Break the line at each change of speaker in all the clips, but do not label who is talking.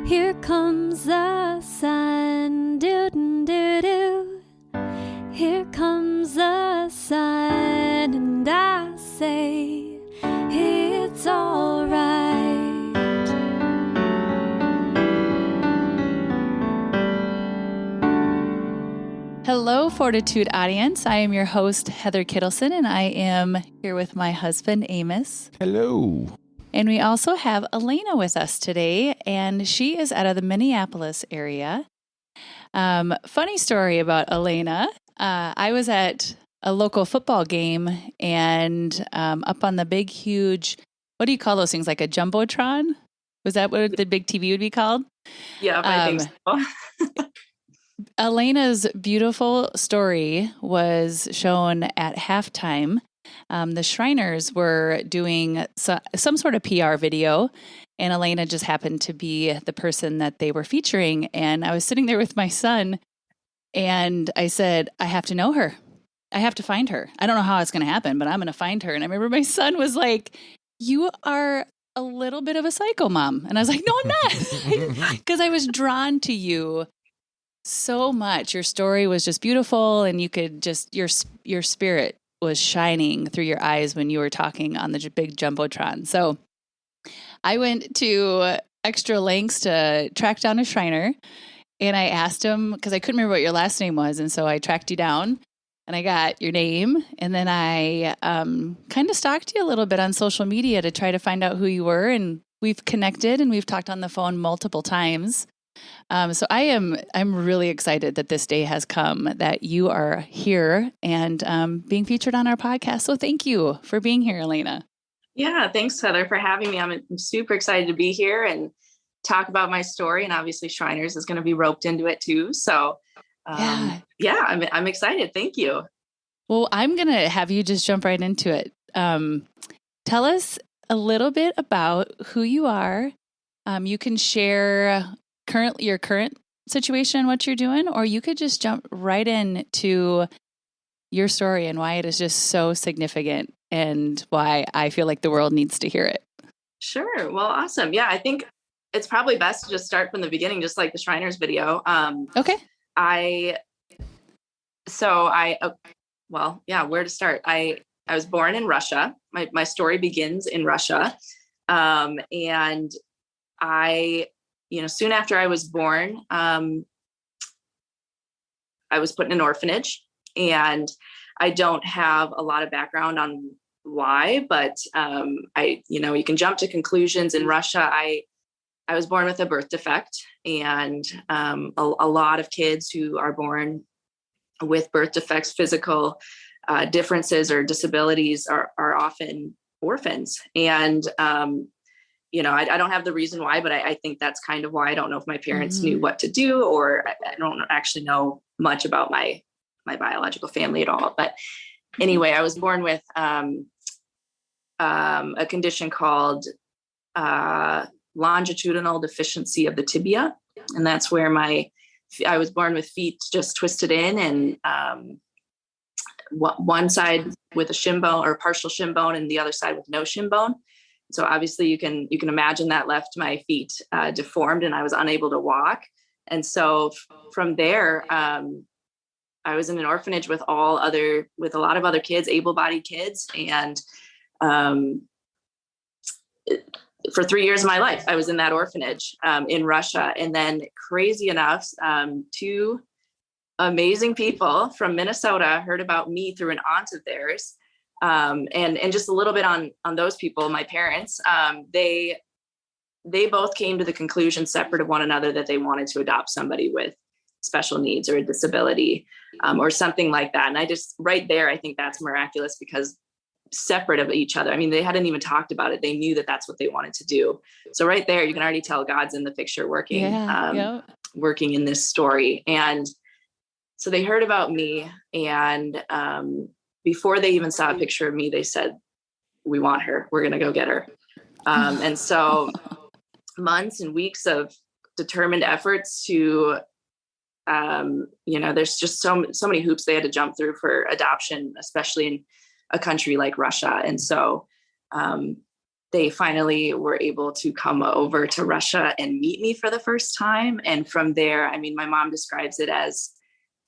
Here comes the sun, doo-doo-doo-doo. Here comes the sun, and I say it's all right.
Hello, Fortitude audience. I am your host, Heather Kittleson, and I am here with my husband, Amos.
Hello.
And we also have Elena with us today, and she is out of the Minneapolis area. Funny story about Elena. I was at a local football game, and up on the big, huge, what do you call those things, like a Jumbotron? Was that what the big TV would be called?
Yeah, I think so.
Elena's beautiful story was shown at halftime. The Shriners were doing some sort of PR video, and Elena just happened to be the person that they were featuring. And I was sitting there with my son, and I said, I have to know her. I have to find her. I don't know how it's going to happen, but I'm going to find her. And I remember my son was like, you are a little bit of a psycho mom. And I was like, no, I'm not. Because I was drawn to you so much. Your story was just beautiful, and you could just, your spirit was shining through your eyes when you were talking on the big Jumbotron. So I went to extra lengths to track down a Shriner, and I asked him, because I couldn't remember what your last name was, and so I tracked you down, and I got your name, and then I kind of stalked you a little bit on social media to try to find out who you were, and we've connected, and we've talked on the phone multiple times. So I'm really excited that this day has come, that you are here and being featured on our podcast. So thank you for being here, Elena.
Yeah, thanks, Heather, for having me. I'm super excited to be here and talk about my story. And obviously Shriners is going to be roped into it too. So I'm excited. Thank you.
Well, I'm going to have you just jump right into it. Tell us a little bit about who you are. You can share your current situation, what you're doing, or you could just jump right into your story and why it is just so significant and why I feel like the world needs to hear it.
Sure. Well, awesome. Yeah, I think it's probably best to just start from the beginning, just like the Shriners video.
Okay.
Where to start? I was born in Russia. My story begins in Russia. And I, soon after I was born, I was put in an orphanage, and I don't have a lot of background on why, but you can jump to conclusions. In Russia, I was born with a birth defect, and a lot of kids who are born with birth defects, physical differences or disabilities are often orphans. And I don't have the reason why, but I think that's kind of why. I don't know if my parents knew what to do, or I don't actually know much about my biological family at all. But anyway, I was born with a condition called longitudinal deficiency of the tibia. And that's where I was born with feet just twisted in, and one side with a shin bone or partial shin bone, and the other side with no shin bone. So obviously you can imagine that left my feet deformed, and I was unable to walk. And so from there, I was in an orphanage with a lot of other kids, able-bodied kids. And for 3 years of my life, I was in that orphanage in Russia. And then, crazy enough, two amazing people from Minnesota heard about me through an aunt of theirs. And just a little bit on those people, my parents, they both came to the conclusion, separate of one another, that they wanted to adopt somebody with special needs or a disability, or something like that. And I just, right there, I think that's miraculous, because separate of each other, I mean, they hadn't even talked about it. They knew that that's what they wanted to do. So right there, you can already tell God's in the picture working in this story. And so they heard about me, and before they even saw a picture of me, they said, we want her. We're going to go get her. And so months and weeks of determined efforts to, there's just so many hoops they had to jump through for adoption, especially in a country like Russia. And so they finally were able to come over to Russia and meet me for the first time. And from there, I mean, my mom describes it as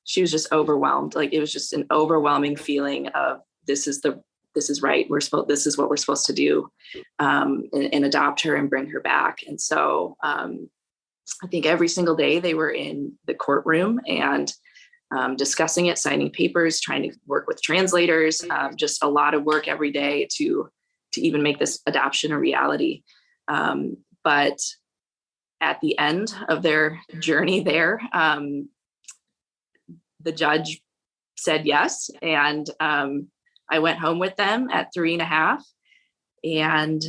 she was just overwhelmed. Like it was just an overwhelming feeling of this is right. This is what we're supposed to do, and adopt her and bring her back. And so I think every single day they were in the courtroom and discussing it, signing papers, trying to work with translators, just a lot of work every day to even make this adoption a reality. But at the end of their journey there, the judge said yes. And I went home with them at 3.5. And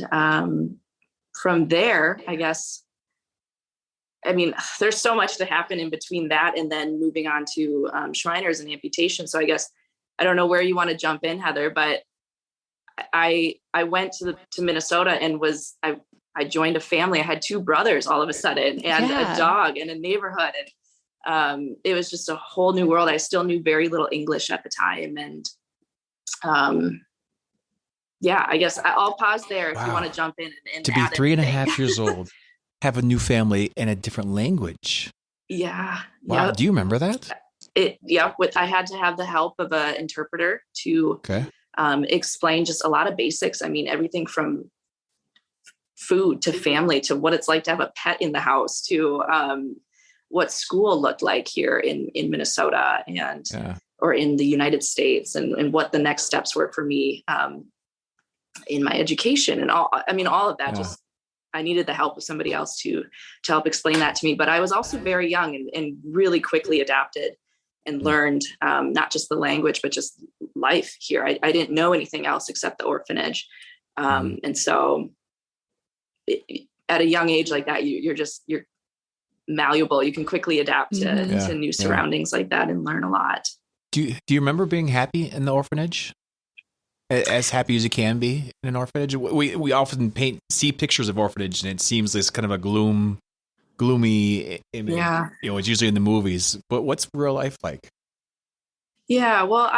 from there, I guess, I mean, there's so much to happen in between that and then moving on to Shriners and amputation. So I guess, I don't know where you want to jump in, Heather, but I went to Minnesota and I joined a family. I had 2 brothers all of a sudden and a dog and a neighborhood. And it was just a whole new world. I still knew very little English at the time. And I guess I'll pause there if you want to jump in and
to be 3.5 years old, have a new family and a different language.
Yeah.
Wow.
Yep.
Do you remember that?
I had to have the help of an interpreter to explain just a lot of basics. I mean, everything from food to family to what it's like to have a pet in the house to what school looked like here in Minnesota and or in the United States and what the next steps were for me in my education and all of that. Just I needed the help of somebody else to help explain that to me. But I was also very young and really quickly adapted and learned not just the language, but just life here. I didn't know anything else except the orphanage. And so at a young age like that, you're malleable. You can quickly adapt to new surroundings like that and learn a lot.
Do you remember being happy in the orphanage? As happy as you can be in an orphanage? We often see pictures of orphanage and it seems this kind of a gloomy image. Yeah. It's usually in the movies, but what's real life like?
Yeah, well,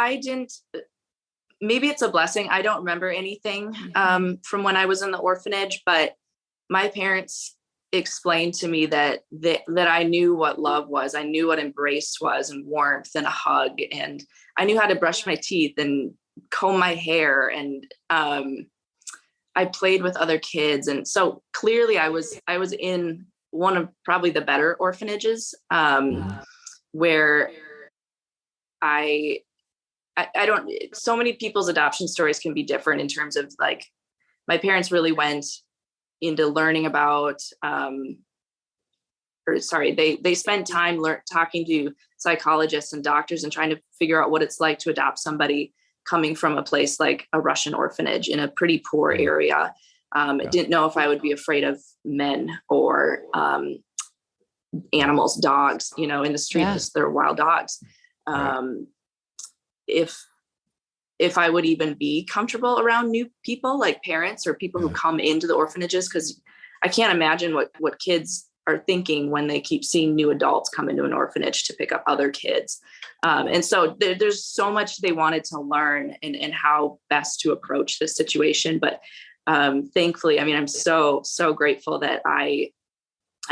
maybe it's a blessing. I don't remember anything from when I was in the orphanage, but my parents explained to me that I knew what love was. I knew what embrace was and warmth and a hug. And I knew how to brush my teeth and comb my hair. And I played with other kids. And so clearly I was in one of probably the better orphanages where I don't, so many people's adoption stories can be different in terms of like, my parents really went into learning about, they spent time talking to psychologists and doctors and trying to figure out what it's like to adopt somebody coming from a place like a Russian orphanage in a pretty poor area. I didn't know if I would be afraid of men or animals, dogs, in the street, just they're wild dogs. If I would even be comfortable around new people like parents or people who come into the orphanages, because I can't imagine what kids are thinking when they keep seeing new adults come into an orphanage to pick up other kids. And so there's so much they wanted to learn and how best to approach this situation. But thankfully, I'm so grateful that I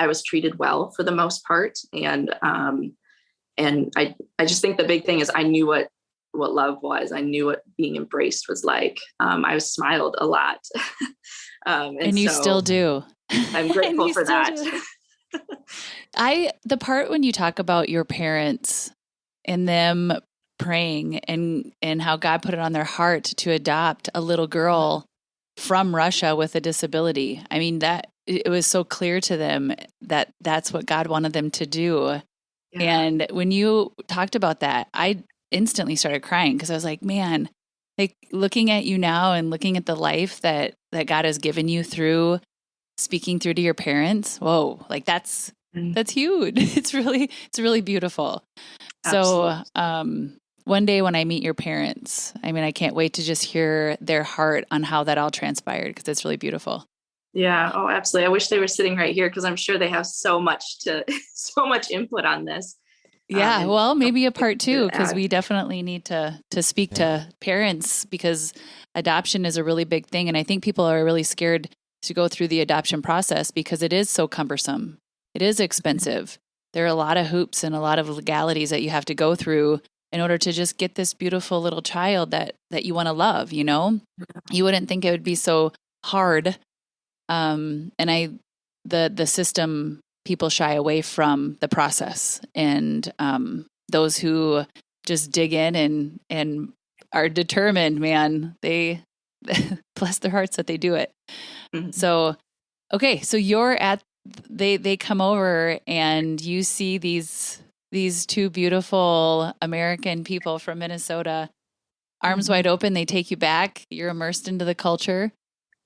was treated well for the most part. And I just think the big thing is I knew what love was. I knew what being embraced was like. I was smiled a lot.
And you still do.
I'm grateful for that.
The part when you talk about your parents and them praying and how God put it on their heart to adopt a little girl from Russia with a disability. That it was so clear to them that that's what God wanted them to do. Yeah. And when you talked about that, I instantly started crying because I was like, man, like looking at you now and looking at the life that God has given you through speaking through to your parents. Whoa, like that's huge. It's really beautiful. Absolutely. So, one day when I meet your parents, I can't wait to just hear their heart on how that all transpired because it's really beautiful.
Yeah. Oh, absolutely. I wish they were sitting right here because I'm sure they have so much input on this.
Yeah. Well, maybe a part 2 because we definitely need to speak to parents because adoption is a really big thing. And I think people are really scared to go through the adoption process because it is so cumbersome. It is expensive. There are a lot of hoops and a lot of legalities that you have to go through in order to just get this beautiful little child that you want to love, you know? You wouldn't think it would be so hard. The system, people shy away from the process, and those who just dig in and are determined, man, they bless their hearts that they do it.
Mm-hmm.
So, okay. So you're at, they come over and you see these two beautiful American people from Minnesota, arms wide open. They take you back. You're immersed into the culture.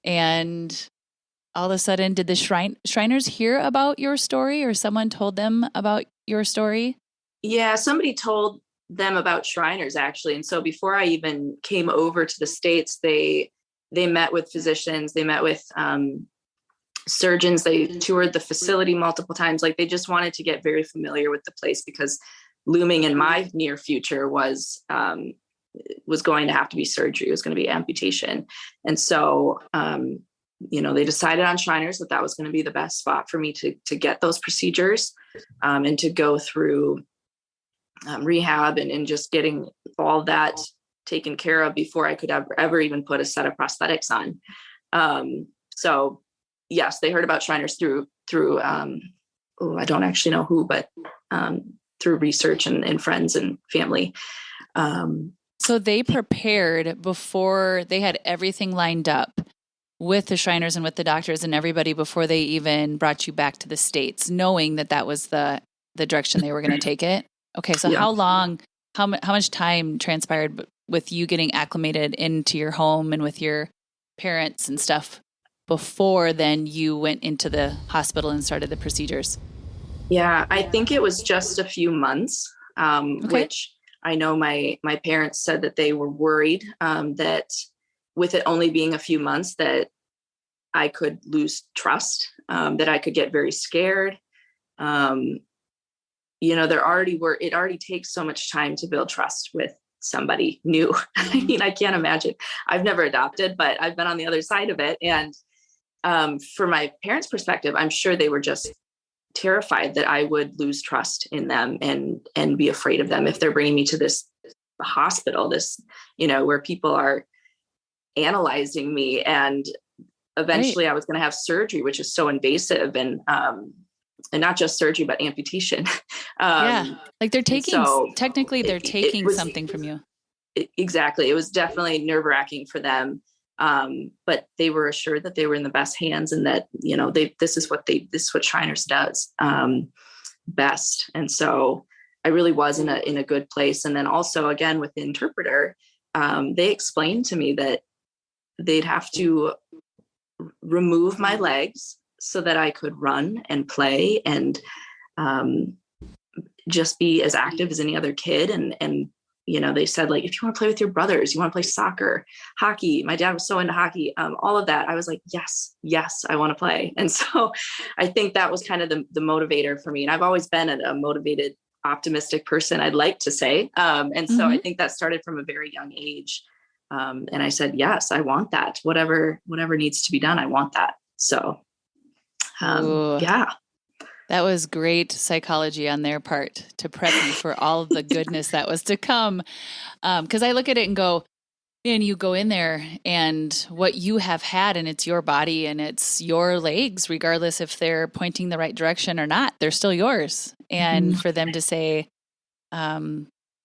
And all of a sudden, did the Shriners hear about your story, or someone told them about your story?
Yeah, somebody told them about Shriners, actually. And so before I even came over to the States, they met with physicians, they met with surgeons, they toured the facility multiple times. Like, they just wanted to get very familiar with the place, because looming in my near future was going to have to be surgery. It was going to be amputation. And so, they decided on Shriners that was going to be the best spot for me to get those procedures and to go through rehab and just getting all that taken care of before I could ever even put a set of prosthetics on. So yes, they heard about Shriners through I don't actually know who, but through research and friends and family.
So they prepared before, they had everything lined up with the Shriners and with the doctors and everybody before they even brought you back to the States, knowing that was the direction they were going to take it. Okay. So how much time transpired with you getting acclimated into your home and with your parents and stuff before then you went into the hospital and started the procedures?
Yeah, I think it was just a few months, which I know my parents said that they were worried that with it only being a few months that I could lose trust, that I could get very scared. It already takes so much time to build trust with somebody new. I mean, I can't imagine. I've never adopted, but I've been on the other side of it. And for my parents' perspective, I'm sure they were just terrified that I would lose trust in them and be afraid of them if they're bringing me to this hospital, where people are analyzing me, and eventually I was going to have surgery, which is so invasive, and not just surgery, but amputation.
Like they're taking, technically they're taking something from you.
Exactly. It was definitely nerve-wracking for them. But they were assured that they were in the best hands, and that, this is what Shriners does best. And so I really was in a good place. And then also, again, with the interpreter, they explained to me that they'd have to remove my legs so that I could run and play and just be as active as any other kid. And they said, like, if you want to play with your brothers, you want to play soccer, hockey. My dad was so into hockey, all of that. I was like, yes, I want to play. And so I think that was kind of the motivator for me. And I've always been a motivated, optimistic person, I'd like to say. And so I think that started from a very young age. And I said, yes, I want that. Whatever needs to be done, I want that. So, yeah.
That was great psychology on their part to prep you for all of the goodness that was to come. Because I look at it and go, man, you go in there and what you have had, and it's your body and it's your legs, regardless if they're pointing the right direction or not, they're still yours. And for them to say,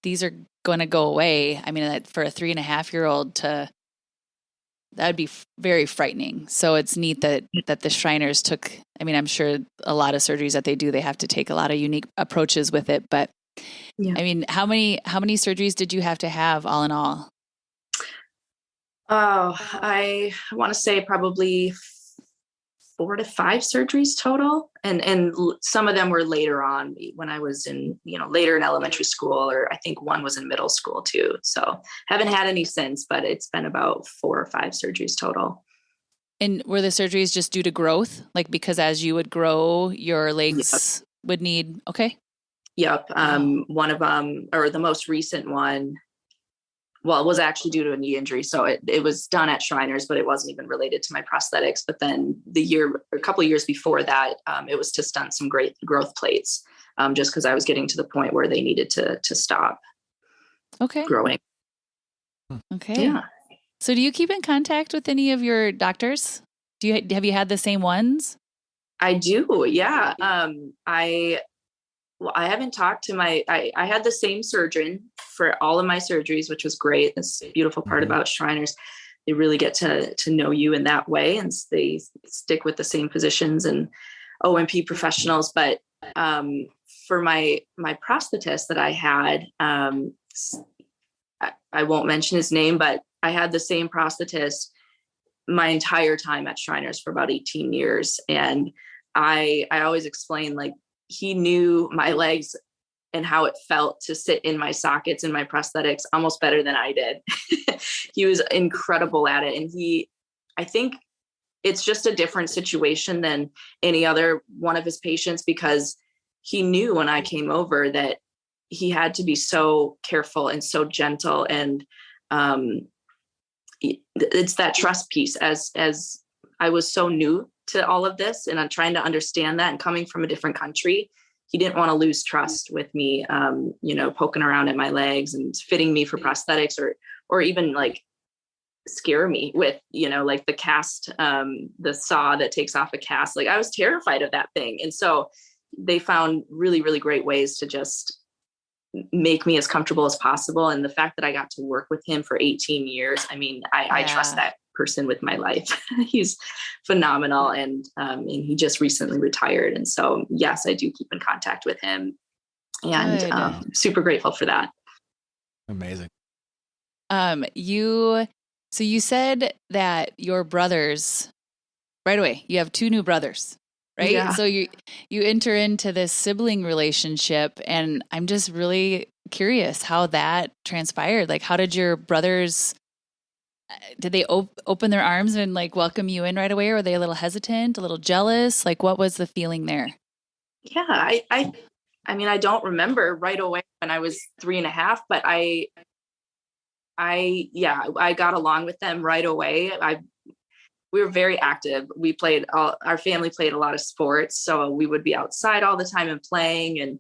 these are going to go away. I mean, for a 3.5-year-old that would be very frightening. So it's neat that the Shriners took, I mean, I'm sure a lot of surgeries that they do, they have to take a lot of unique approaches with it. But I mean, how many surgeries did you have to have all in all?
Oh, I want to say probably 4 to 5 surgeries total. And some of them were later on when I was later in elementary school, or I think one was in middle school too. So haven't had any since, but it's been about 4 or 5 surgeries total.
And were the surgeries just due to growth? Like, because as you would grow, your legs would need, okay.
Yep. One of them, or the most recent one, well, it was actually due to a knee injury. So it was done at Shriners, but it wasn't even related to my prosthetics. But then a couple of years before that, it was to stunt some great growth plates, just because I was getting to the point where they needed to stop growing.
Okay.
Yeah.
So do you keep in contact with any of your doctors? Have you had the same ones?
I do. Yeah. I haven't talked to I had the same surgeon for all of my surgeries, which was great. That's the beautiful part about Shriners. They really get to know you in that way, and they stick with the same physicians and O&P professionals. But for my prosthetist that I had, I won't mention his name, but I had the same prosthetist my entire time at Shriners for about 18 years. And I always explain, like, he knew my legs and how it felt to sit in my sockets and my prosthetics almost better than I did. He was incredible at it. And I think it's just a different situation than any other one of his patients, because he knew when I came over that he had to be so careful and so gentle. And it's that trust piece, as I was so new to all of this, and I'm trying to understand that, and coming from a different country, he didn't want to lose trust with me, poking around at my legs and fitting me for prosthetics, or even like scare me with, like the cast, the saw that takes off a cast. Like, I was terrified of that thing. And so they found really, really great ways to just make me as comfortable as possible. And the fact that I got to work with him for 18 years, I mean, I trust that person with my life. He's phenomenal. And he just recently retired. And so, yes, I do keep in contact with him, and super grateful for that.
Amazing.
You said that your brothers, right away, you have 2 new brothers, right?
Yeah.
So you enter into this sibling relationship, and I'm just really curious how that transpired. Like, how did your brothers, did they open their arms and like welcome you in right away? Or were they a little hesitant, a little jealous? Like, what was the feeling there?
Yeah. I mean, I don't remember right away when I was 3.5, but I got along with them right away. We were very active. Our family played a lot of sports. So we would be outside all the time and playing. And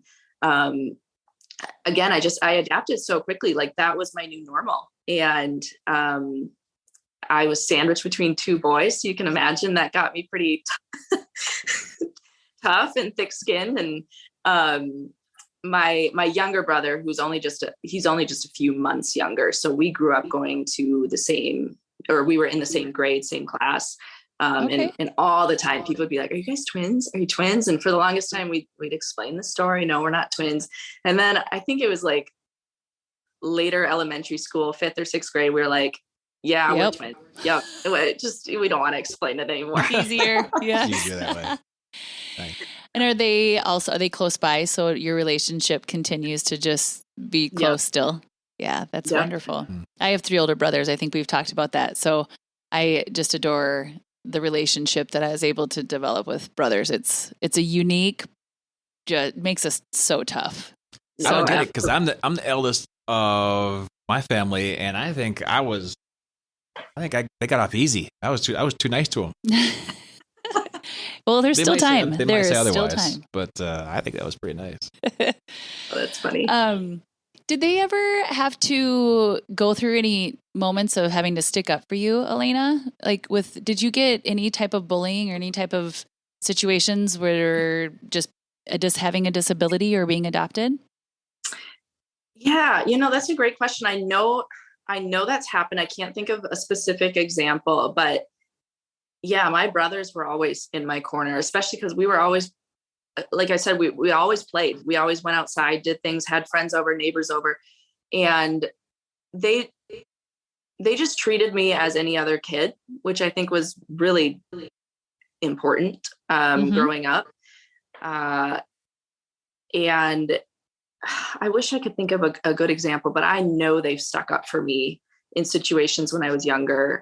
again, I adapted so quickly. Like, that was my new normal. And I was sandwiched between 2 boys. So you can imagine that got me pretty tough and thick skinned. And my younger brother, he's only just a few months younger. So we grew up going to we were in the same grade, same class. And all the time people would be like, "Are you guys twins? Are you twins?" And for the longest time we'd explain the story. No, we're not twins. And then I think it was like later elementary school, 5th or 6th grade, we were like, "Yeah, we're twins." Yep. We don't want to explain it anymore.
Easier. Yeah.
Easier that way. Nice.
And are they close by? So your relationship continues to just be close still? Yeah, that's wonderful. Mm-hmm. I have 3 older brothers. I think we've talked about that. So I just adore the relationship that I was able to develop with brothers. It's a unique, just makes us so tough.
I don't get it, because I'm the eldest of my family, and I think they got off easy. I was too nice to them.
Well, there's still time.
They might say otherwise, but I think that was pretty nice.
Oh, that's funny.
Did they ever have to go through any moments of having to stick up for you, Elena? Like, did you get any type of bullying or any type of situations where just having a disability or being adopted?
Yeah, that's a great question. I know that's happened. I can't think of a specific example, but yeah, my brothers were always in my corner, especially because we were always, like I said, we always played. We always went outside, did things, had friends over, neighbors over. And they just treated me as any other kid, which I think was really important growing up. And I wish I could think of a good example, but I know they've stuck up for me in situations when I was younger,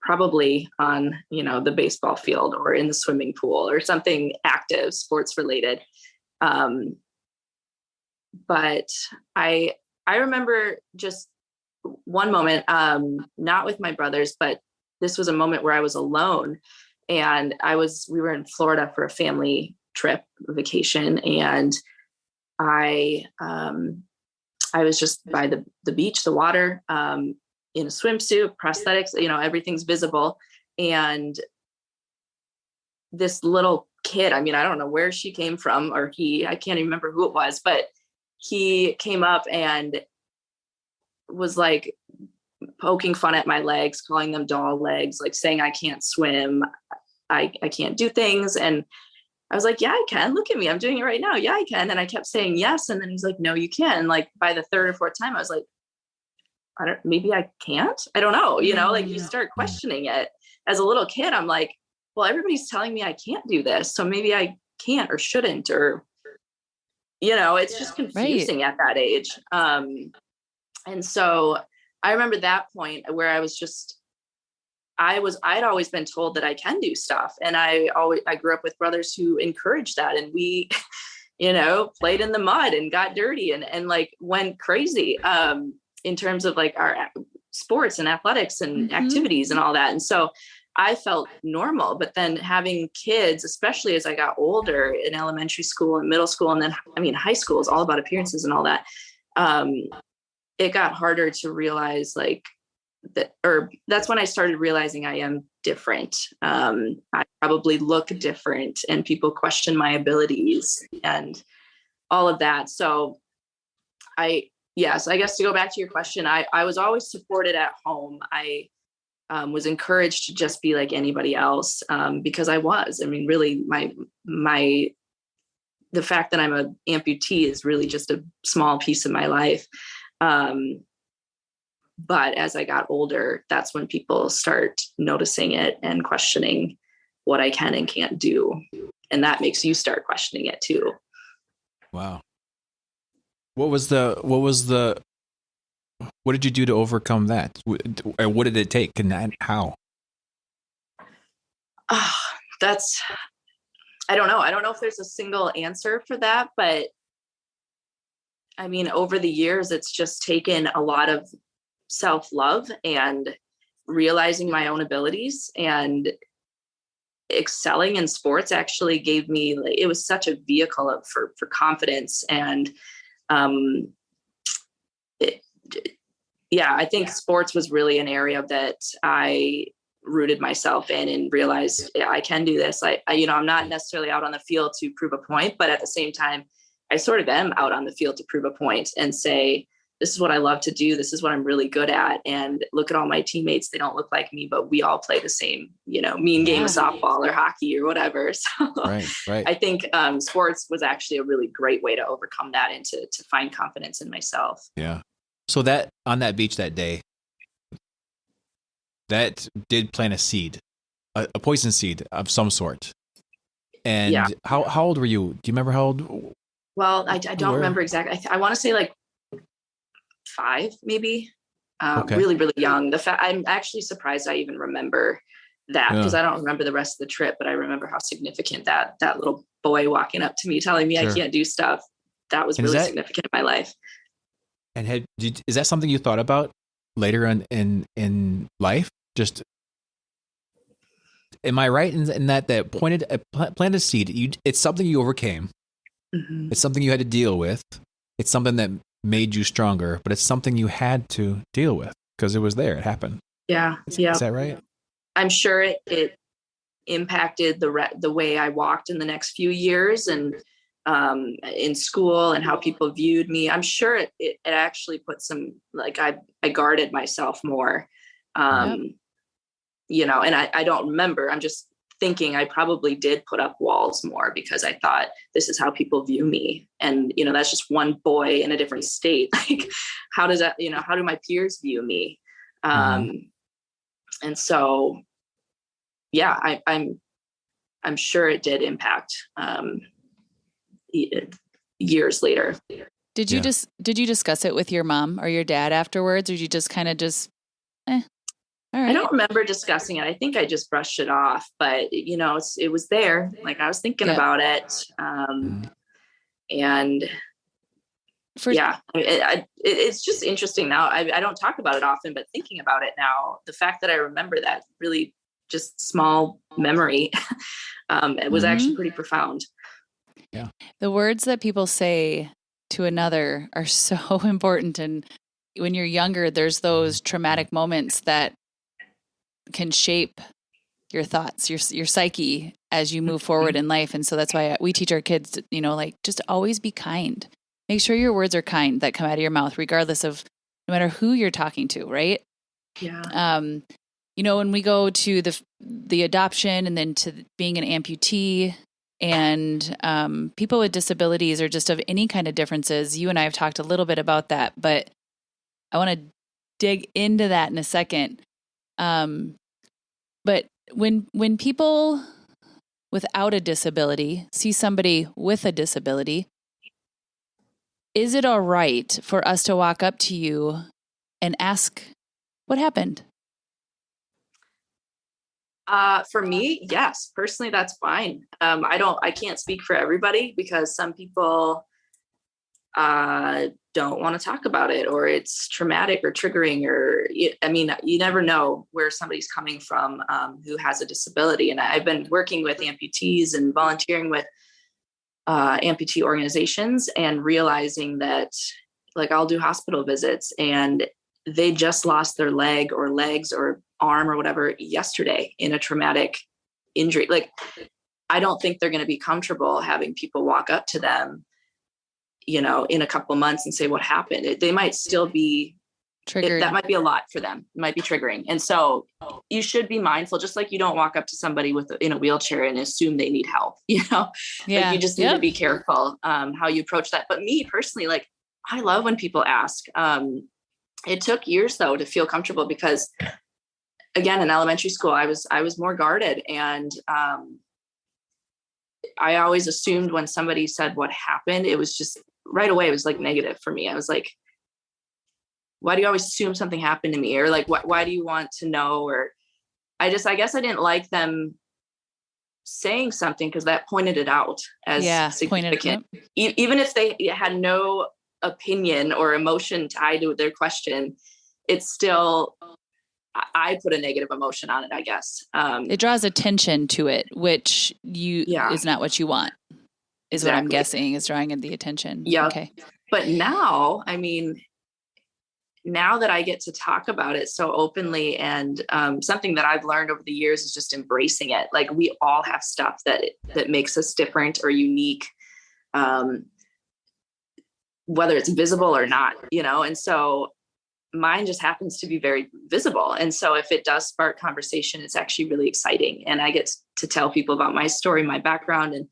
probably on, the baseball field or in the swimming pool or something active, sports related. But I remember just one moment, not with my brothers, but this was a moment where I was alone, and we were in Florida for a family trip, vacation. And I was just by the beach, the water, in a swimsuit, prosthetics, everything's visible. And this little kid, I don't know where she came from, or I can't even remember who it was, but he came up and was like poking fun at my legs, calling them doll legs, like saying I can't swim, I can't do things. And I was like, yeah, I can. Look at me. I'm doing it right now. Yeah, I can. And I kept saying yes. And then he's like, no, you can. And like by the third or fourth time, I was like, maybe I can't. I don't know. Like you start questioning it. As a little kid, I'm like, well, everybody's telling me I can't do this, so maybe I can't or shouldn't, or, it's just confusing at that age. And so I remember that point where I'd always been told that I can do stuff. And I grew up with brothers who encouraged that. And we, played in the mud and got dirty and like went crazy, in terms of like our sports and athletics and activities and all that. And so I felt normal, but then having kids, especially as I got older in elementary school and middle school, and then, high school is all about appearances and all that. It got harder to realize that's when I started realizing I am different. I probably look different, and people question my abilities and all of that. So I guess to go back to your question, I was always supported at home. I was encouraged to just be like anybody else, because I was. Really, the fact that I'm an amputee is really just a small piece of my life. But as I got older, that's when people start noticing it and questioning what I can and can't do. And that makes you start questioning it too.
Wow. What did you do to overcome that? What did it take and how?
I don't know. I don't know if there's a single answer for that, but over the years, it's just taken a lot of self-love and realizing my own abilities, and excelling in sports actually gave me, it was such a vehicle for confidence. And I think sports was really an area that I rooted myself in and realized I can do this. I'm not necessarily out on the field to prove a point, but at the same time, I sort of am out on the field to prove a point and say, this is what I love to do. This is what I'm really good at. And look at all my teammates. They don't look like me, but we all play the same, mean game of softball or hockey or whatever. So
right.
I think sports was actually a really great way to overcome that and to find confidence in myself.
Yeah. So that on that beach that day, that did plant a seed, a poison seed of some sort. And how old were you? Do you remember how old?
Well, I don't remember exactly. I want to say like 5, maybe.
Okay.
Really, really young. I'm actually surprised I even remember that, because I don't remember the rest of the trip, but I remember how significant that little boy walking up to me telling me I can't do stuff. That was really significant in my life.
And is that something you thought about later in life? Just, am I right in that planted seed? It's something you overcame. Mm-hmm. It's something you had to deal with. It's something that made you stronger, but it's something you had to deal with because it was there. It happened.
Yeah.
Is that right?
I'm sure it impacted the way I walked in the next few years, and in school, and how people viewed me. I'm sure it actually put some, like, I guarded myself more, and I don't remember. I'm just thinking I probably did put up walls more because I thought this is how people view me. And, that's just one boy in a different state. Like, how does that, how do my peers view me? And so, I'm sure it did impact, years later.
Did you discuss it with your mom or your dad afterwards, or did you just kind of all right.
I don't remember discussing it. I think I just brushed it off, but it was there. Like, I was thinking about it. And Yeah, it's just interesting now. I don't talk about it often, but thinking about it now, the fact that I remember that really just small memory, it was actually pretty profound.
Yeah.
The words that people say to another are so important. And when you're younger, there's those traumatic moments that can shape your thoughts, your psyche as you move forward in life. And so that's why we teach our kids, like just always be kind. Make sure your words are kind that come out of your mouth, regardless of no matter who you're talking to, right?
Yeah.
When we go to the adoption and then to being an amputee and people with disabilities or just of any kind of differences, you and I have talked a little bit about that, but I want to dig into that in a second. But when people without a disability see somebody with a disability, is it all right for us to walk up to you and ask what happened?
For me, yes, personally, that's fine. I can't speak for everybody because some people don't want to talk about it, or it's traumatic or triggering, or you never know where somebody's coming from who has a disability. And I've been working with amputees and volunteering with amputee organizations and realizing that, like, I'll do hospital visits and they just lost their leg or legs or arm or whatever yesterday in a traumatic injury. Like, I don't think they're going to be comfortable having people walk up to them, in a couple of months and say what happened. They might still be triggered. That might be a lot for them. It might be triggering. And so you should be mindful, just like you don't walk up to somebody in a wheelchair and assume they need help,
Yeah.
Like, you just need to be careful how you approach that. But me personally, like, I love when people ask. It took years though to feel comfortable because, again, in elementary school, I was more guarded, and I always assumed when somebody said what happened, it was just right away, it was like negative for me. I was like, why do you always assume something happened to me? Or like, why do you want to know? Or I guess I didn't like them saying something because that pointed it out as significant. Even if they had no opinion or emotion tied to their question, it's still, I put a negative emotion on it, I guess.
It draws attention to it, which is not what you want, is exactly what I'm guessing, is drawing in the attention.
Yeah.
Okay.
But now, now that I get to talk about it so openly, and something that I've learned over the years is just embracing it. Like, we all have stuff that makes us different or unique, whether it's visible or not, and so mine just happens to be very visible. And so if it does spark conversation, it's actually really exciting. And I get to tell people about my story, my background, and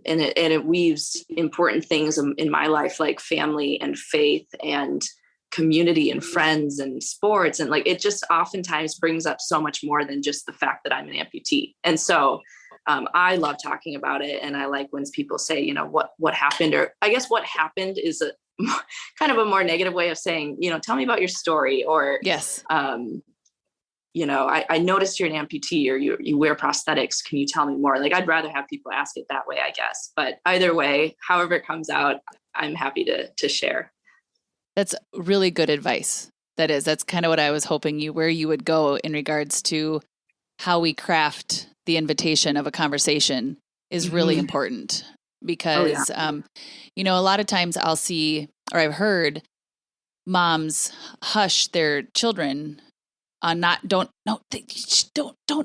it weaves important things in my life, like family and faith and community and friends and sports. And like, it just oftentimes brings up so much more than just the fact that I'm an amputee. And so I love talking about it. And I like when people say, what happened, or I guess what happened is a kind of a more negative way of saying, tell me about your story, or,
yes.
I noticed you're an amputee, or you wear prosthetics. Can you tell me more? Like, I'd rather have people ask it that way, I guess. But either way, however it comes out, I'm happy to share.
That's really good advice. That's kind of what I was hoping where you would go in regards to how we craft the invitation of a conversation is really important, because, a lot of times I'll see, or I've heard moms hush their children on don't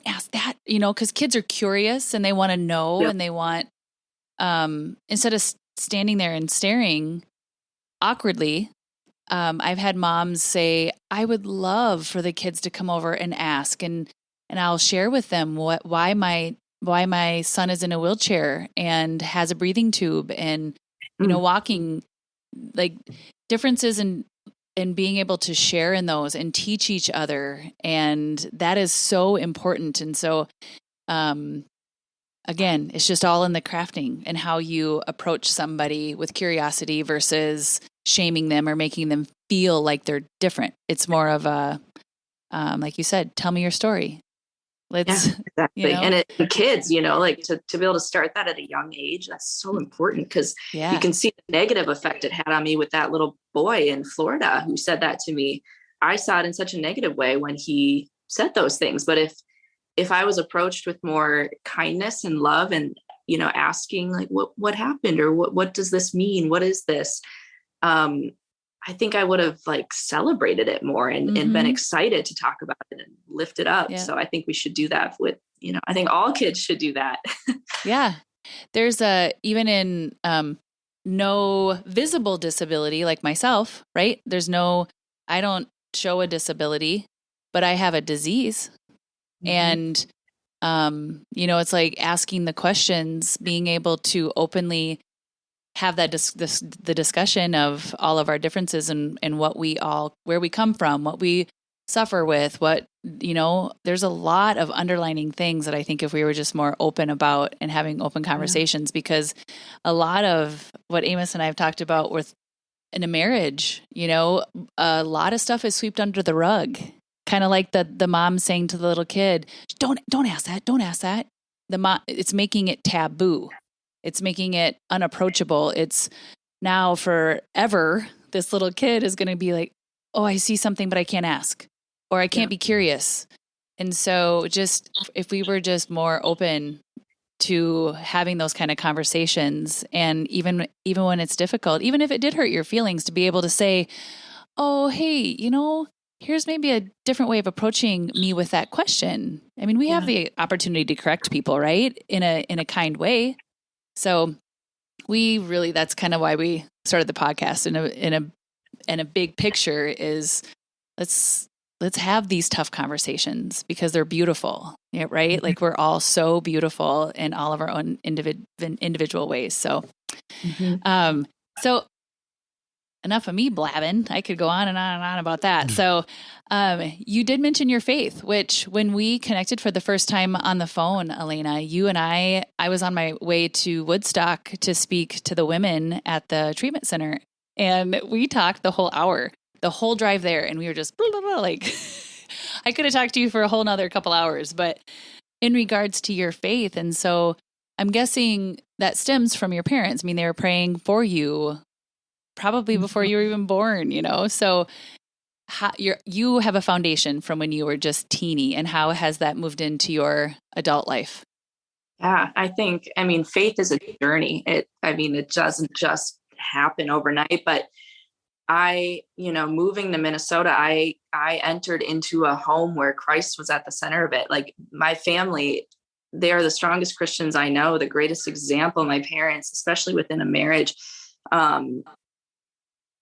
ask that, because kids are curious and they want to know, and they want, instead of standing there and staring awkwardly, I've had moms say, I would love for the kids to come over and ask, and I'll share with them why my son is in a wheelchair and has a breathing tube, and, walking, like, differences in being able to share in those and teach each other. And that is so important. And so, again, it's just all in the crafting and how you approach somebody with curiosity versus shaming them or making them feel like they're different. It's more of a, like you said, tell me your story. Let's,
exactly. And kids, like to be able to start that at a young age, that's so important, because you can see the negative effect it had on me with that little boy in Florida who said that to me. I saw it in such a negative way when he said those things. But if I was approached with more kindness and love and, asking like, what happened, or what does this mean? What is this? I think I would have like celebrated it more and been excited to talk about it and lift it up. Yeah. So I think we should do that with, I think all kids should do that.
Yeah. There's even in no visible disability like myself, right? I don't show a disability, but I have a disease. And, it's like asking the questions, being able to openly have that the discussion of all of our differences and where we come from, what we suffer with, there's a lot of underlining things that I think if we were just more open about and having open conversations, because a lot of what Amos and I have talked about in a marriage, a lot of stuff is swept under the rug. Kind of like the mom saying to the little kid, don't ask that. Don't ask that. It's making it taboo. It's making it unapproachable. It's now forever, this little kid is going to be like, oh, I see something, but I can't ask, or I can't be curious. And so just, if we were just more open to having those kind of conversations, and even when it's difficult, even if it did hurt your feelings, to be able to say, oh, hey, here's maybe a different way of approaching me with that question. I mean, we have the opportunity to correct people, right? In a kind way. So that's kind of why we started the podcast in a big picture is let's have these tough conversations, because they're beautiful, right? Like we're all so beautiful in all of our own individual ways. So, so enough of me blabbing. I could go on and on and on about that. So, you did mention your faith, which when we connected for the first time on the phone, Elena, you and I was on my way to Woodstock to speak to the women at the treatment center. And we talked the whole hour, the whole drive there. And we were just blah, blah, blah, like, I could have talked to you for a whole nother couple hours, but in regards to your faith. And so I'm guessing that stems from your parents. I mean, they were praying for you probably before you were even born, so you have a foundation from when you were just teeny, and how has that moved into your adult life?
Yeah, faith is a journey. It doesn't just happen overnight, but moving to Minnesota, I entered into a home where Christ was at the center of it. Like my family, they are the strongest Christians I know, the greatest example, my parents, especially within a marriage,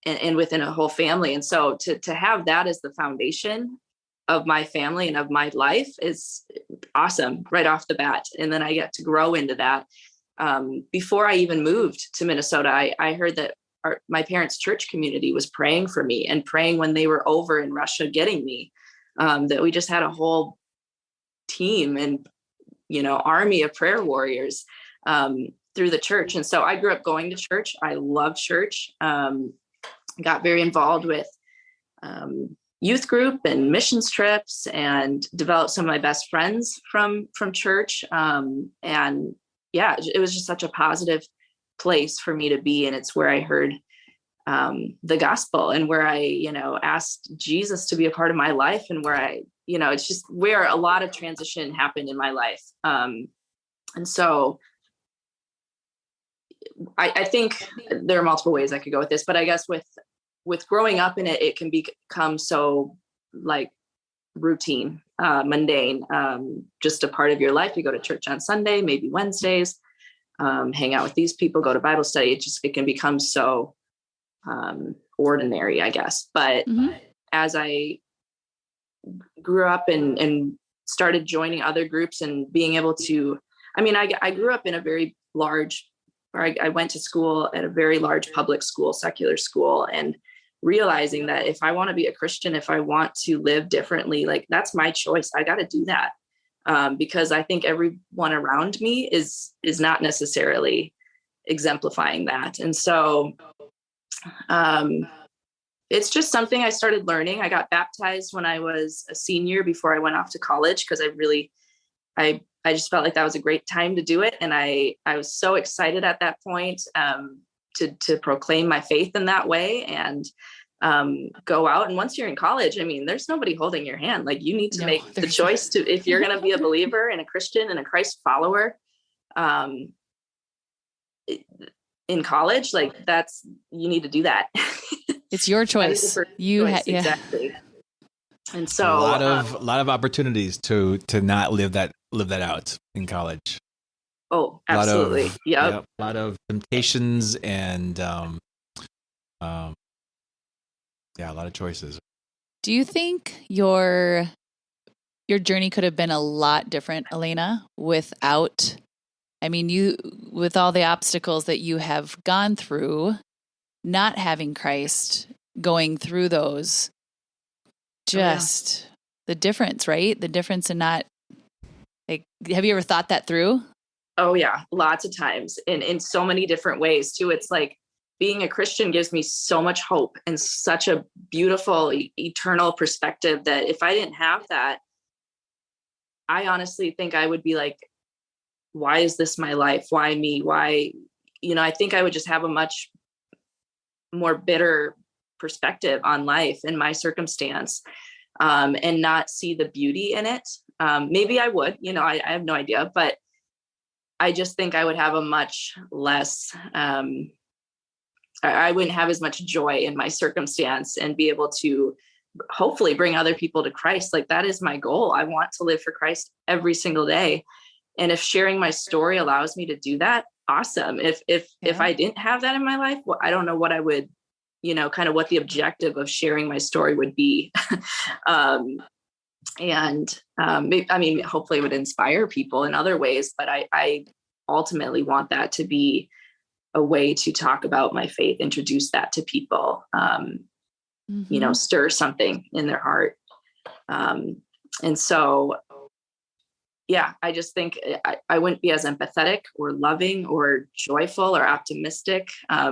and within a whole family. And so to have that as the foundation of my family and of my life is awesome right off the bat. And then I get to grow into that. Before I even moved to Minnesota, I heard that my parents' church community was praying for me and praying when they were over in Russia getting me, that we just had a whole team and, army of prayer warriors through the church. And so I grew up going to church. I love church. Got very involved with youth group and missions trips, and developed some of my best friends from church. And yeah, it was just such a positive place for me to be. And it's where I heard the gospel, and where I, asked Jesus to be a part of my life, and where I, it's just where a lot of transition happened in my life. And so I think there are multiple ways I could go with this, but I guess with growing up in it, it can become so like routine, mundane, just a part of your life. You go to church on Sunday, maybe Wednesdays, hang out with these people, go to Bible study. It can become so ordinary, I guess. But as I grew up and started joining other groups and being able to, I grew up in a very large, I went to school at a very large public school, secular school, and realizing that if I want to be a Christian, if I want to live differently, like that's my choice. I got to do that. Because I think everyone around me is not necessarily exemplifying that. And so it's just something I started learning. I got baptized when I was a senior before I went off to college, because I really I just felt like that was a great time to do it. And I was so excited at that point to proclaim my faith in that way and go out. And once you're in college, I mean, there's nobody holding your hand. Like you need to make the choice to, if you're going to be a believer and a Christian and a Christ follower in college, like you need to do that.
It's your choice.
Exactly. And so
a lot of opportunities to not live that out in college.
Oh, absolutely.
A lot of temptations and a lot of choices.
Do you think your journey could have been a lot different, Elena, with all the obstacles that you have gone through, not having Christ, going through those, the difference, right? The difference in not, like, have you ever thought that through?
Oh yeah, lots of times in so many different ways too. It's like being a Christian gives me so much hope and such a beautiful eternal perspective that if I didn't have that, I honestly think I would be like, why is this my life? Why me? Why, I think I would just have a much more bitter perspective on life and my circumstance, and not see the beauty in it. Maybe I would, I have no idea, but I just think I would have a much less, I wouldn't have as much joy in my circumstance and be able to hopefully bring other people to Christ. Like that is my goal. I want to live for Christ every single day. And if sharing my story allows me to do that, awesome. If I didn't have that in my life, well, I don't know what I would, kind of what the objective of sharing my story would be. Hopefully it would inspire people in other ways, but I ultimately want that to be a way to talk about my faith, introduce that to people, stir something in their heart. And so, I just think I wouldn't be as empathetic or loving or joyful or optimistic.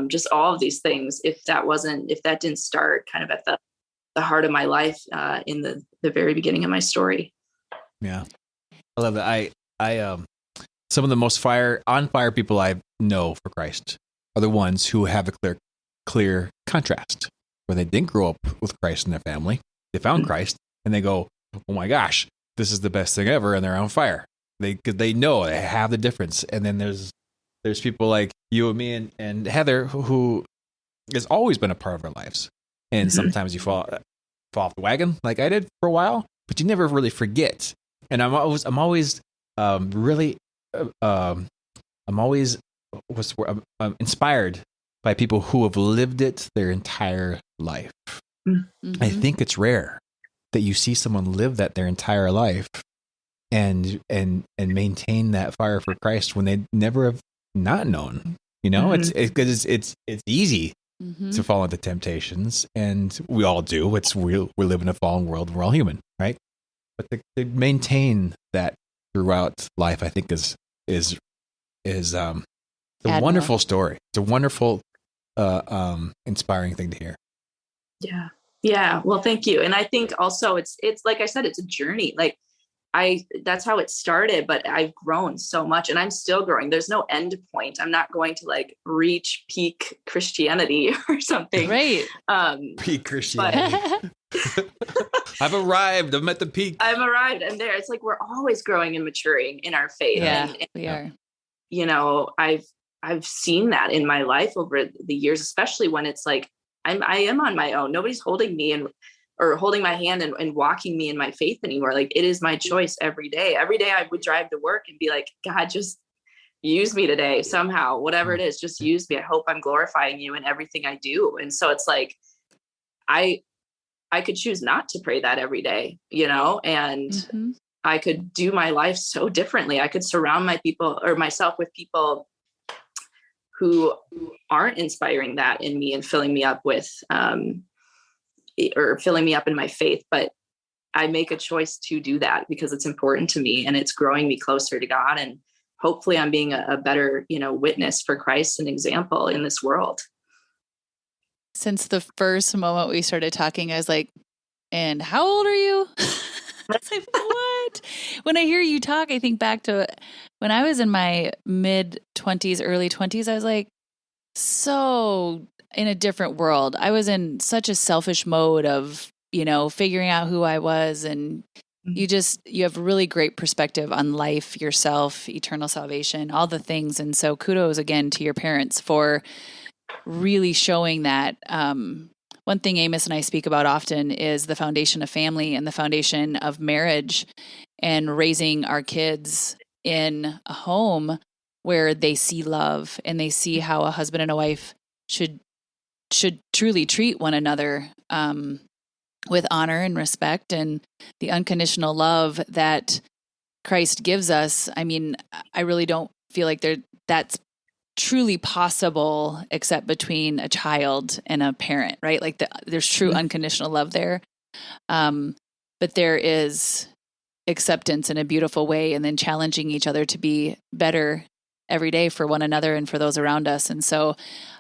Just all of these things, if that didn't start kind of at the heart of my life in the very beginning of my story.
Yeah. I love that. I some of the most on fire people I know for Christ are the ones who have a clear contrast, where they didn't grow up with Christ in their family. They found Christ and they go, oh my gosh, this is the best thing ever. And they're on fire. They know, they have the difference. And then there's people like you and me and Heather who has always been a part of our lives. And sometimes you fall off the wagon like I did for a while, but you never really forget. And I'm always inspired by people who have lived it their entire life. Mm-hmm. I think it's rare that you see someone live that their entire life and maintain that fire for Christ when they never have not known. It's because it's easy to fall into temptations, and we all do. We live in a fallen world. We're all human, right? But to maintain that throughout life, I think is a wonderful story. It's a wonderful, inspiring thing to hear.
Yeah. Yeah. Well, thank you. And I think also it's like I said, it's a journey. Like that's how it started, but I've grown so much and I'm still growing. There's no end point. I'm not going to like reach peak Christianity or something.
Right.
Peak Christianity. I've arrived. I'm at the peak.
I've arrived. I'm there. It's like, we're always growing and maturing in our faith.
Yeah, we are.
I've seen that in my life over the years, especially when it's like, I am on my own. Nobody's holding me or holding my hand and walking me in my faith anymore. Like it is my choice every day. Every day I would drive to work and be like, God, just use me today somehow, whatever it is, just use me. I hope I'm glorifying you in everything I do. And so it's like, I could choose not to pray that every day, and I could do my life so differently. I could surround myself with people who aren't inspiring that in me and filling me up with, or filling me up in my faith. But I make a choice to do that because it's important to me and it's growing me closer to God. And hopefully I'm being a better, witness for Christ and example in this world.
Since the first moment we started talking, I was like, and how old are you? I was like, what? what? When I hear you talk, I think back to when I was in my mid-20s, early 20s. I was like, so in a different world. I was in such a selfish mode of, figuring out who I was. And you have really great perspective on life, yourself, eternal salvation, all the things. And so kudos again to your parents for really showing that. One thing Amos and I speak about often is the foundation of family and the foundation of marriage and raising our kids in a home where they see love and they see how a husband and a wife should truly treat one another with honor and respect and the unconditional love that Christ gives us. I mean, I really don't feel like that's truly possible except between a child and a parent, right? Like there's true unconditional love there. But there is acceptance in a beautiful way and then challenging each other to be better every day for one another and for those around us. And so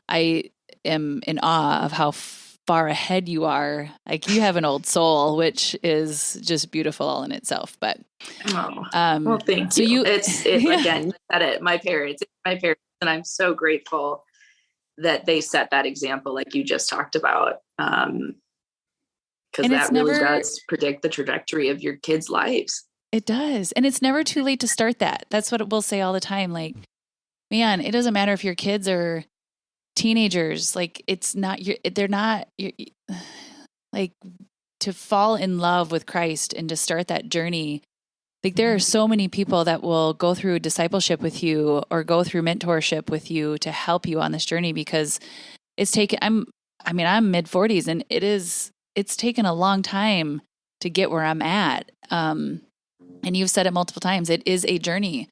I am in awe of how far ahead you are. Like you have an old soul, which is just beautiful all in itself. But
well, thank you. It's again, you said it. My parents, and I'm so grateful that they set that example, like you just talked about, because that really does predict the trajectory of your kids' lives.
It does, and it's never too late to start that. That's what we'll say all the time. Like, man, it doesn't matter if your kids are teenagers. Like, it's not like to fall in love with Christ and to start that journey. Like there are so many people that will go through discipleship with you or go through mentorship with you to help you on this journey because I'm mid 40s and it's taken a long time to get where I'm at. And you've said it multiple times, it is a journey.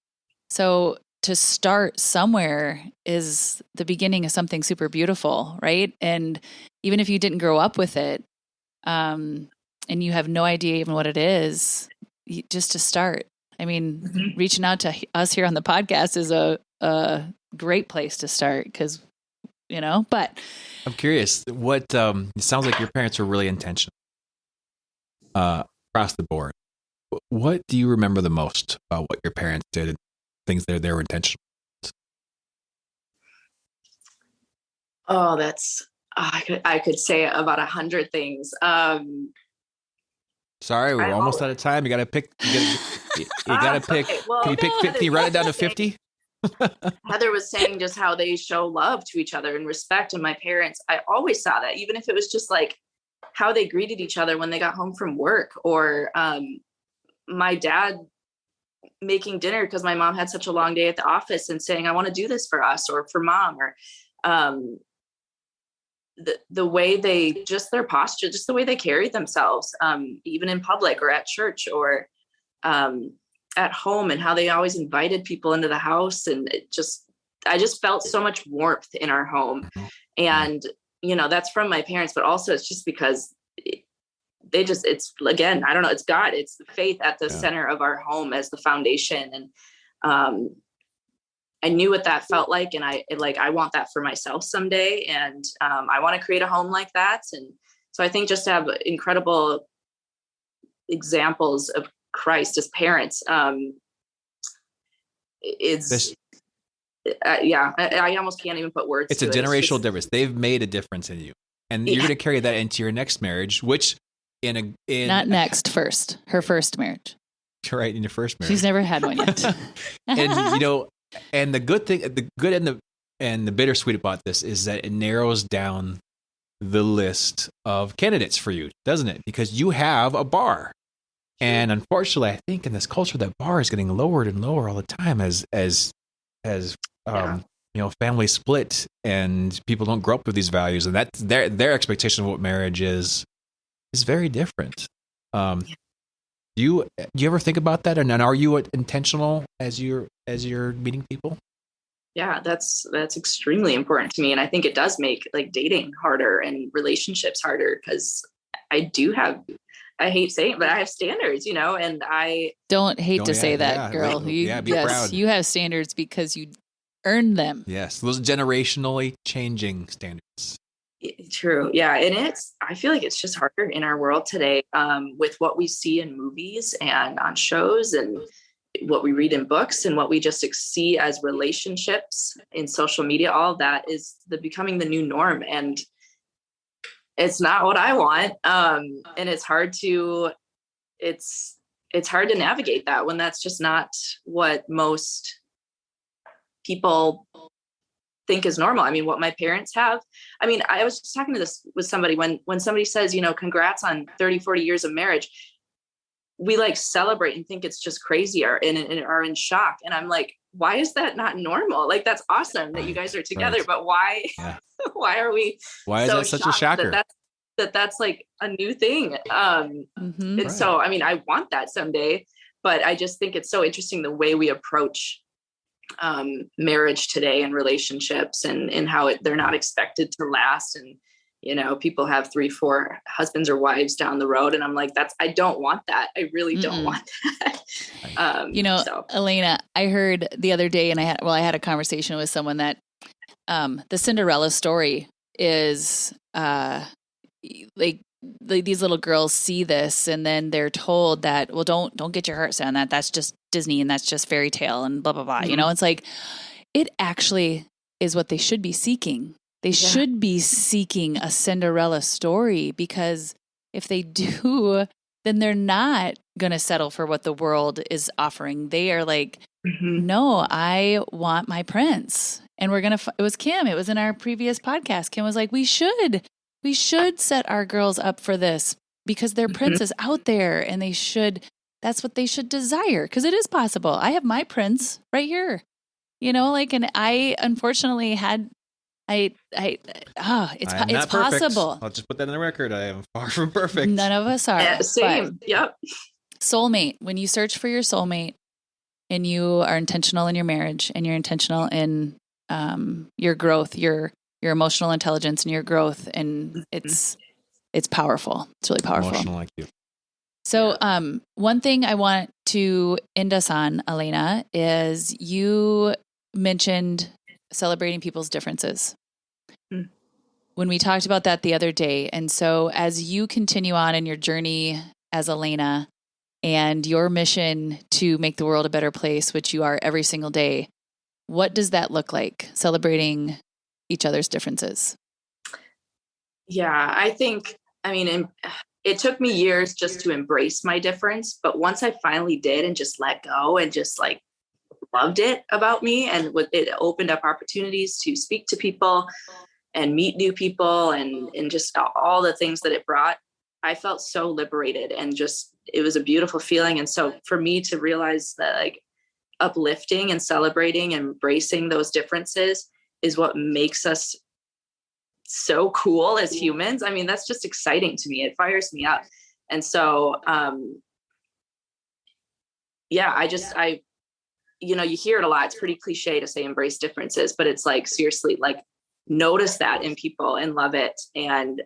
So to start somewhere is the beginning of something super beautiful, right? And even if you didn't grow up with it, and you have no idea even what it is, just to start. I mean, reaching out to us here on the podcast is a great place to start because, but
I'm curious what, it sounds like your parents were really intentional, across the board. What do you remember the most about what your parents did and things that they were intentional?
Oh, I could say about 100 things.
Sorry, we're almost out of time. You got to pick. You got to pick. Okay. Well, can you pick 50? Can you write it down to 50?
Heather was saying just how they show love to each other and respect. And my parents, I always saw that, even if it was just like how they greeted each other when they got home from work, or my dad making dinner because my mom had such a long day at the office and saying, I want to do this for us or for mom, or the way their posture, just the way they carried themselves, even in public or at church or at home, and how they always invited people into the house. And I just felt so much warmth in our home. And, that's from my parents, but also it's just because it's again, I don't know, it's God, it's faith at the center of our home as the foundation. And, I knew what that felt like. And I want that for myself someday. And I want to create a home like that. And so I think just to have incredible examples of Christ as parents I almost can't even put words to it.
It's a generational difference. They've made a difference in you. And you're going to carry that into your next marriage, which
not next, first. Her first marriage.
Right, in your first marriage.
She's never had one yet.
And and the good thing, the good and the bittersweet about this is that it narrows down the list of candidates for you, doesn't it? Because you have a bar. And unfortunately, I think in this culture, that bar is getting lowered and lower all the time as families split and people don't grow up with these values, and that's their expectation of what marriage is very different. Do you ever think about that? And are you intentional as you're meeting people?
Yeah, that's extremely important to me. And I think it does make like dating harder and relationships harder, because I hate saying it, but I have standards, and I
don't hate to say that, girl.
Right. Be proud.
You have standards because you earned them.
Yes. Those generationally changing standards.
True. Yeah. And I feel like it's just harder in our world today, with what we see in movies and on shows and what we read in books and what we just see as relationships in social media. All of that is becoming the new norm. And it's not what I want. And it's hard to navigate that when that's just not what most people think is normal. I mean, what my parents have. I mean, I was just talking to this with somebody when somebody says, congrats on 30, 40 years of marriage, we like celebrate and think it's just crazy and are in shock. And I'm like, why is that not normal? Like, that's awesome that you guys are together, but why, why is that such a shocker? That's like a new thing. And so, I mean, I want that someday, but I just think it's so interesting the way we approach marriage today and relationships and how they're not expected to last. And, people have 3-4 husbands or wives down the road. And I'm like, I don't want that. I really don't want that.
Elena, I heard the other day and I had a conversation with someone that, the Cinderella story is, like these little girls see this and then they're told that, well, don't get your heart set on that. That's just Disney and that's just fairy tale and blah, blah, blah. Mm-hmm. It's like, it actually is what they should be seeking. They should be seeking a Cinderella story, because if they do, then they're not going to settle for what the world is offering. They are like, no, I want my prince. And it was Kim. It was in our previous podcast. Kim was like, we should set our girls up for this because their prince is out there and that's what they should desire. Because it is possible. I have my prince right here, and I unfortunately it's possible.
I'll just put that in the record. I am far from perfect.
None of us are.
Yeah, same. Yep.
Soulmate. When you search for your soulmate and you are intentional in your marriage and you're intentional in your growth, your emotional intelligence and your growth, and it's powerful. It's really powerful.
Emotional IQ.
So, one thing I want to end us on, Elena, is you mentioned celebrating people's differences. When we talked about that the other day. And so as you continue on in your journey as Elena and your mission to make the world a better place, which you are every single day, what does that look like, celebrating each other's differences?
Yeah, it took me years just to embrace my difference. But once I finally did and just let go and just like loved it about me, and it opened up opportunities to speak to people and meet new people and just all the things that it brought, I felt so liberated and just, it was a beautiful feeling. And so for me to realize that like uplifting and celebrating and embracing those differences is what makes us so cool as humans. I mean, that's just exciting to me. It fires me up. And so, you hear it a lot. It's pretty cliche to say embrace differences, but it's like, seriously, like notice that in people and love it. And,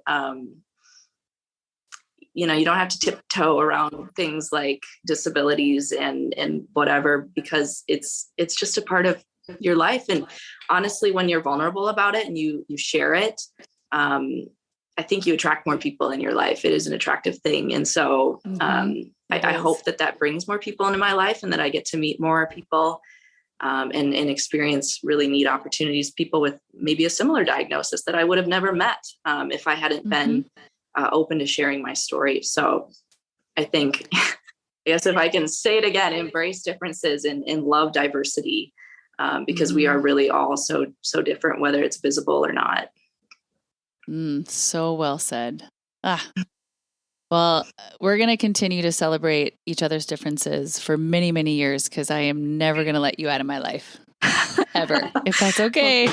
you don't have to tiptoe around things like disabilities and whatever, because it's just a part of your life. And honestly, when you're vulnerable about it and you share it, I think you attract more people in your life. It is an attractive thing. And so, I hope that brings more people into my life and that I get to meet more people and experience really neat opportunities, people with maybe a similar diagnosis that I would have never met if I hadn't been open to sharing my story. So I think, I guess if I can say it again, embrace differences and love diversity because we are really all so different, whether it's visible or not.
So well said. Well, we're going to continue to celebrate each other's differences for many, many years, because I am never going to let you out of my life ever, if that's okay.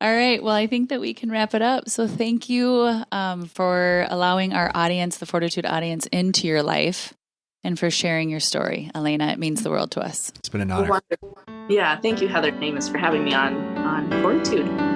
All right. Well, I think that we can wrap it up. So thank you for allowing our audience, the Fortitude audience, into your life and for sharing your story. Elena, it means the world to us.
It's been an honor.
Yeah. Thank you, Heather Amos, for having me on Fortitude.